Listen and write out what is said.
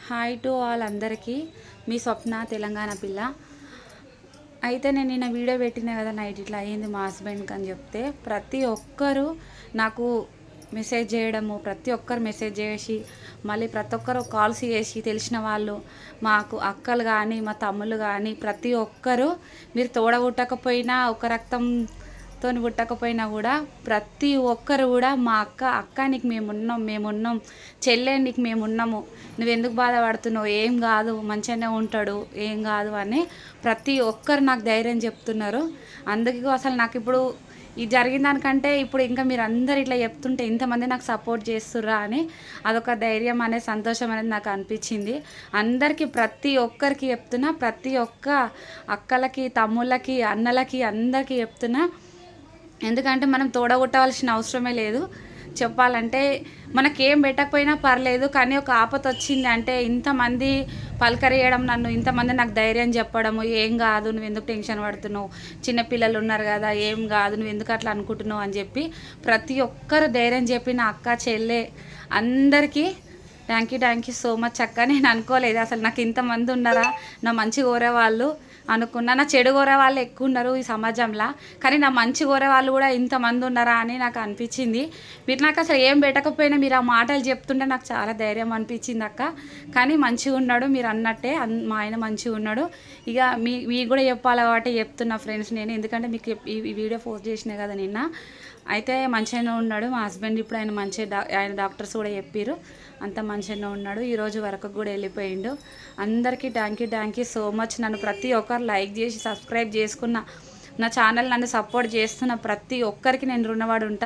Hi to all అందరికీ. మీ స్వప్న తెలంగాణ పిల్ల. అయితే నేను నిన్న వీడియో పెట్టినా కదా, నైట్ ఇట్లా అయ్యింది మా హస్బెండ్కి అని చెప్తే ప్రతి ఒక్కరు నాకు మెసేజ్ చేయడము, ప్రతి ఒక్కరు మెసేజ్ చేసి మళ్ళీ ప్రతి ఒక్కరు కాల్స్ చేసి తెలిసిన వాళ్ళు, మాకు అక్కలు కానీ మా తమ్ముళ్ళు కానీ ప్రతి ఒక్కరు మీరు తోడబుట్టకపోయినా ఒక రక్తంతో పుట్టకపోయినా కూడా ప్రతి ఒక్కరు కూడా మా అక్క నీకు మేమున్నాం చెల్లె నీకు మేమున్నాము, నువ్వెందుకు బాధపడుతున్నావు, ఏం కాదు మంచిగానే ఉంటాడు, ఏం కాదు అని ప్రతి ఒక్కరు నాకు ధైర్యం చెప్తున్నారు. అందుకే అసలు నాకు ఇప్పుడు ఇది జరిగిన దానికంటే ఇప్పుడు ఇంకా మీరు అందరు ఇట్లా చెప్తుంటే ఇంతమంది నాకు సపోర్ట్ చేస్తుర్రా అని అదొక ధైర్యం అనేది, సంతోషం అనేది నాకు అనిపించింది. అందరికీ ప్రతి ఒక్కరికి చెప్తున్నా, ప్రతి ఒక్క అక్కలకి తమ్ముళ్ళకి అన్నలకి అందరికీ చెప్తున్నా. ఎందుకంటే మనం తోడగొట్టవలసిన అవసరమే లేదు. చెప్పాలంటే మనకేం పెట్టకపోయినా పర్లేదు, కానీ ఒక ఆపత వచ్చింది అంటే ఇంతమంది పలకరియడం, నన్ను ఇంతమంది నాకు ధైర్యం చెప్పడము, ఏం కాదు నువ్వు ఎందుకు టెన్షన్ పడుతున్నావు, చిన్నపిల్లలు ఉన్నారు కదా, ఏం కాదు నువ్వు ఎందుకు అట్లా అనుకుంటున్నావు అని చెప్పి ప్రతి ఒక్కరు ధైర్యం చెప్పి నా అక్క చెల్లె అందరికీ థ్యాంక్ యూ సో మచ్ అక్క. నేను అనుకోలేదు అసలు నాకు ఇంతమంది ఉన్నారా, నా మంచి కోరేవాళ్ళు అనుకున్నా. నా చెడు కోరే వాళ్ళు ఎక్కువ ఉన్నారు ఈ సమాజంలో, కానీ నా మంచి కోరే వాళ్ళు కూడా ఇంతమంది ఉన్నారా అని నాకు అనిపించింది. మీరు నాకు అసలు ఏం పెట్టకపోయినా మీరు ఆ మాటలు చెప్తుంటే నాకు చాలా ధైర్యం అనిపించింది అక్క. కానీ మంచిగా ఉన్నాడు, మీరు అన్నట్టే మా ఆయన మంచిగా ఉన్నాడు. ఇక మీకు కూడా చెప్పాలి కాబట్టి చెప్తున్నా ఫ్రెండ్స్ నేను, ఎందుకంటే మీకు ఈ వీడియో పోస్ట్ చేసినా కదా నిన్న. అయితే మంచిగానే ఉన్నాడు మా హస్బెండ్. ఇప్పుడు ఆయన డాక్టర్స్ కూడా చెప్పారు అంత మంచిగానే ఉన్నాడు. ఈరోజు వరకు కూడా వెళ్ళిపోయిండు. అందరికీ థ్యాంక్ యూ సో మచ్. నన్ను ప్రతి ఒక్కరు లైక్ చేసి సబ్స్క్రైబ్ చేసుకున్న, నా ఛానల్ నన్ను సపోర్ట్ చేస్తున్న ప్రతి ఒక్కరికి నేను రుణపడి ఉంటాను.